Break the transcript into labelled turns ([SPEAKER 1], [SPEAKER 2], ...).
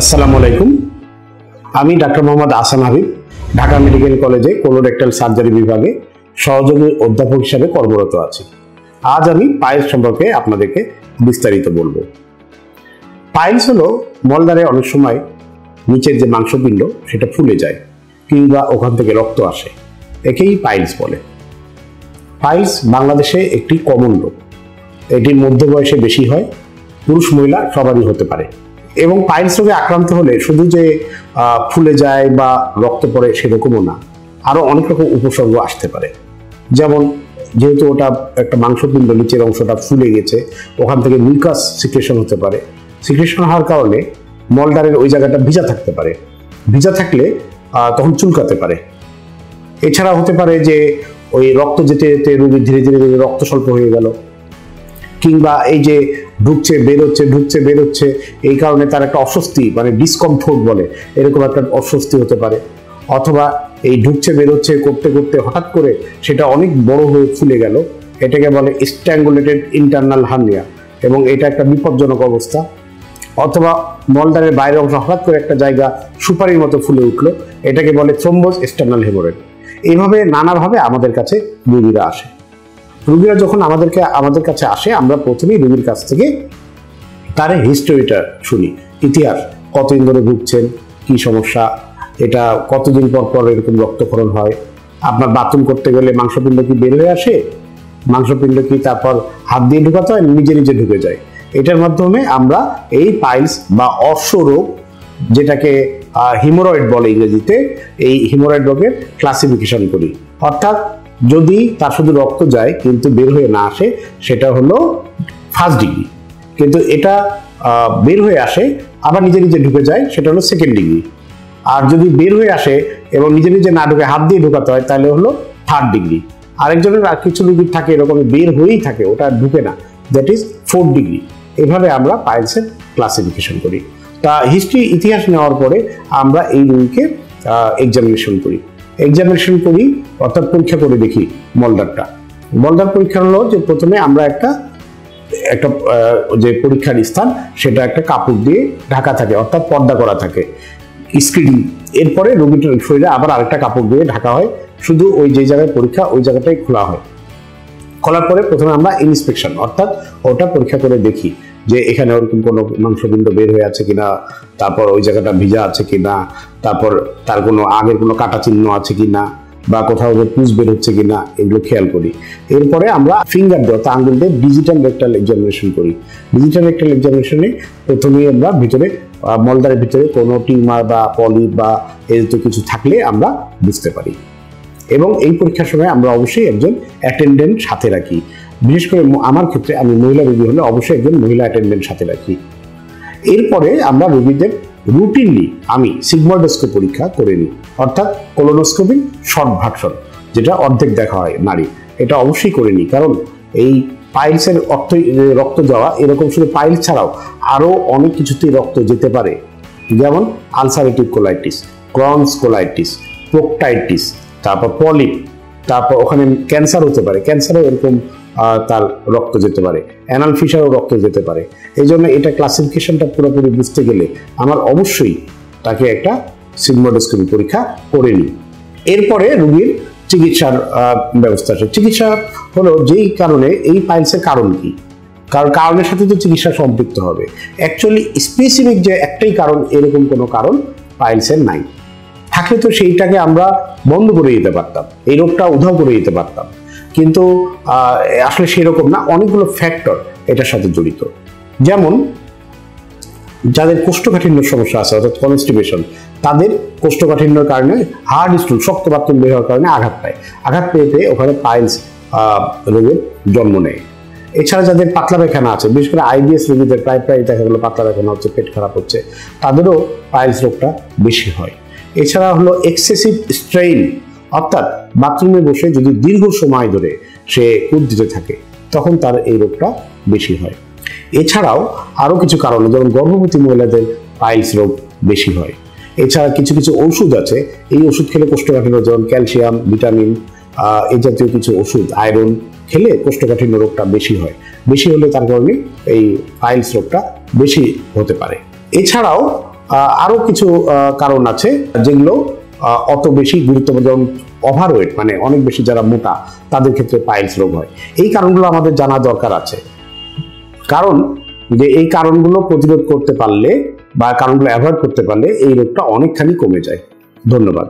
[SPEAKER 1] আসসালামু আলাইকুম। আমি ডাক্তার মোহাম্মদ আহসান হাবিব ঢাকা মেডিকেল কলেজে কোলোরেক্টাল সার্জারি বিভাগে সহযোগী অধ্যাপক হিসাবে কর্মরত আছি। আজ আমি পাইলস সম্পর্কে আপনাদেরকে বিস্তারিত বলবো। পাইলস হলো মলদ্বারে অনেক সময় নিচের যে মাংসপিণ্ড সেটা ফুলে যায় কিংবা ওখান থেকে রক্ত আসে, একেই পাইলস বলে। পাইলস বাংলাদেশে একটি কমন রোগ। এটি মধ্য বয়সে বেশি হয়, পুরুষ মহিলা সবারই হতে পারে। এবং পাইলস রোগে আক্রান্ত হলে শুধু যে ফুলে যায় বা রক্ত পড়ে সেরকমও না, আরো অনেক রকম উপসর্গ আসতে পারে। যেমন যেহেতু ওটা একটা মাংসপিণ্ড, নিচের অংশটা ফুলে গেছে, ওখান থেকে মিউকাস সিক্রেশন হতে পারে। সিক্রেশন হওয়ার কারণে মলদ্বারের ওই জায়গাটা ভিজা থাকতে পারে। ভিজা থাকলে তখন চুলকাতে পারে। এছাড়া হতে পারে যে ওই রক্ত যেতে যেতে রোগী ধীরে ধীরে রক্ত স্বল্প হয়ে গেল, কিংবা এই যে ঢুকছে বেরোচ্ছে এই কারণে তার একটা অস্বস্তি, মানে ডিসকমফোর্ট বলে, এরকম একটা অস্বস্তি হতে পারে। অথবা এই ঢুকছে বেরোচ্ছে করতে করতে হঠাৎ করে সেটা অনেক বড় হয়ে ফুলে গেল, এটাকে বলে স্ট্র্যাঙ্গুলেটেড ইন্টারনাল হার্নিয়া, এবং এটা একটা বিপজ্জনক অবস্থা। অথবা মলদ্বারের বাইরের অংশ হঠাৎ করে একটা জায়গা সুপারির মতো ফুলে উঠলো, এটাকে বলে থ্রম্বোস এক্সটার্নাল হেমোরয়েড। এইভাবে নানাভাবে আমাদের কাছে রোগীরা আসে। রোগীরা যখন আমাদের কাছে আসে, আমরা প্রথমেই রোগীর কাছ থেকে তার হিস্টোরিটা শুনি, ইতিহাস, কতদিন ধরে ভুগছেন, কি সমস্যা, এটা কতদিন পর পর এরকম রক্তক্ষরণ হয়, আপনার বাথরুম করতে গেলে মাংসপিণ্ড কি বের হয়ে আসে, মাংসপিণ্ড কি তারপর হাত দিয়ে ঢুকাতে হয়, নিজে নিজে ঢুকে যায়। এটার মাধ্যমে আমরা এই পাইলস বা অর্শ রোগ, যেটাকে হিমোরয়েড বলে ইংরেজিতে, এই হিমোরয়েড রোগের ক্লাসিফিকেশন করি। অর্থাৎ যদি তার শুধু রক্ত যায় কিন্তু বের হয়ে না আসে, সেটা হলো ফার্স্ট ডিগ্রি। কিন্তু এটা বের হয়ে আসে আবার নিজে নিজে ঢুকে যায়, সেটা হলো সেকেন্ড ডিগ্রি। আর যদি বের হয়ে আসে এবং নিজে নিজে না ঢুকে হাত দিয়ে ঢুকাতে হয়, তাহলে হলো থার্ড ডিগ্রি। আরেকজনের আর কিছু রোগীর থাকে এরকম বের হয়েই থাকে, ওটা ঢুকে না, দ্যাট ইজ ফোর্থ ডিগ্রি। এভাবে আমরা পাইলসের ক্লাসিফিকেশন করি। তা হিস্ট্রি, ইতিহাস নেওয়ার পরে আমরা এই রোগীকে এক্সামিনেশন করি, অর্থাৎ পরীক্ষা করে দেখি মলদ্বারটা। মলদ্বার পরীক্ষা হলো যে প্রথমে আমরা একটা যে পরীক্ষার স্থান, সেটা একটা কাপড় দিয়ে ঢাকা থাকে, অর্থাৎ পর্দা করা থাকে, স্ক্রিনিং। এরপরে রোগীটার শরীরে আবার আরেকটা কাপড় দিয়ে ঢাকা হয়, শুধু ওই যে জায়গায় পরীক্ষা ওই জায়গাটাই খোলা হয়। খোলার পরে প্রথমে আমরা ইন্সপেকশন, অর্থাৎ ওটা পরীক্ষা করে দেখি যে এখানে ওরকম কোনো মাংসপিণ্ড বের হয়ে আছে কিনা, তারপর ওই জায়গাটা ভিজা আছে কিনা, তারপর তার কোনো আগের কোনো কাটা চিহ্ন আছে কিনা, বা কোথাও পুঁজ বের হচ্ছে কিনা, এগুলো খেয়াল করি। এরপরে আমরা ফিঙ্গার দিয়ে, অর্থাৎ আঙ্গুল দিয়ে ডিজিটাল রেকটাল এক্সামিনেশন করি। ডিজিটাল রেকটাল এক্সামিনেশনে প্রথমেই আমরা ভিতরে মলদ্বারের ভিতরে কোনো টিউমার বা পলিপ বা এই তো কিছু থাকলে আমরা বুঝতে পারি। এবং এই পরীক্ষার সময় আমরা অবশ্যই একজন অ্যাটেন্ডেন্ট সাথে রাখি। বিশেষ করে আমার ক্ষেত্রে, আমি মহিলা রোগী হলে অবশ্যই একজন মহিলা অ্যাটেন্ডেন্ট সাথে রাখি। এরপরে আমরা রোগীদের রুটিনলি আমি সিগময়েডোস্কোপি পরীক্ষা করে নিই, অর্থাৎ কোলোনোস্কোপি শর্ট ভার্সন, যেটা অর্ধেক দেখা হয় নারী, এটা অবশ্যই করে নিই। কারণ এই পাইলসের রক্ত যাওয়া, এরকম শুধু পাইলস ছাড়াও আরও অনেক কিছুতেই রক্ত যেতে পারে। যেমন ulcerative colitis, Crohn's colitis, proctitis, তারপর পলিপ, তারপর ওখানে ক্যান্সার হতে পারে, ক্যান্সারও এরকম তার রক্ত যেতে পারে, অ্যানাল ফিশারও রক্ত যেতে পারে। এই জন্য এটা ক্লাসিফিকেশনটা পুরোপুরি বুঝতে গেলে আমার অবশ্যই তাকে একটা সিগময়েডোস্কোপি পরীক্ষা করে নিই। এরপরে রোগীর চিকিৎসার ব্যবস্থা আছে। চিকিৎসা হলো যেই কারণে, এই পাইলসের কারণ কি, কারণের সাথে তো চিকিৎসা সম্পৃক্ত হবে। অ্যাকচুয়ালি স্পেসিফিক যে একটাই কারণ, এরকম কোনো কারণ পাইলসের নাই। থাকলে তো সেইটাকে আমরা বন্ধ করে দিতে পারতাম, এই রোগটা উধাও করে দিতে পারতাম। কিন্তু আসলে সেরকম না, অনেকগুলো ফ্যাক্টর এটার সাথে জড়িত। যেমন যাদের কোষ্ঠকাঠিন্যের সমস্যা আছে, অর্থাৎ কনস্টিপেশন, তাদের কোষ্ঠকাঠিন্যের কারণে হার্ড স্টুল, শক্ত বাথরুম বের হওয়ার কারণে আঘাত পেয়ে ওখানে পাইলস রোগের জন্ম নেয়। এছাড়া যাদের পাতলা পায়খানা আছে, বিশেষ করে আইবিএস রোগীদের প্রায় দেখা গেলো পাতলা পায়খানা হচ্ছে, পেট খারাপ হচ্ছে, তাদেরও পাইলস রোগটা বেশি হয়। এছাড়া হলো এক্সেসিভ স্ট্রেইন, অর্থাৎ বাথরুমে বসে যদি দীর্ঘ সময় ধরে সে কুদ দিতে থাকে, তখন তার এই রোগটা বেশি হয়। এছাড়াও আরও কিছু কারণে, যেমন গর্ভবতী মহিলাদের পাইলস রোগ বেশি হয়। এছাড়া কিছু ওষুধ আছে, এই ওষুধ খেলে কোষ্ঠকাঠিন্য, যেমন ক্যালসিয়াম, ভিটামিন, এই জাতীয় কিছু ওষুধ, আয়রন খেলে কোষ্ঠকাঠিন্য রোগটা বেশি হয়। বেশি হলে তার কারণে এই পাইলস রোগটা বেশি হতে পারে। এছাড়াও আরো কিছু কারণ আছে যেগুলো অত বেশি গুরুত্বপূর্ণ, যেমন ওভারওয়েট মানে অনেক বেশি যারা মোটা তাদের ক্ষেত্রে পাইলস রোগ হয়। এই কারণগুলো আমাদের জানা দরকার আছে, কারণ যে এই কারণগুলো প্রতিরোধ করতে পারলে বা কারণগুলো অ্যাভয়েড করতে পারলে এই রোগটা অনেকখানি কমে যায়। ধন্যবাদ।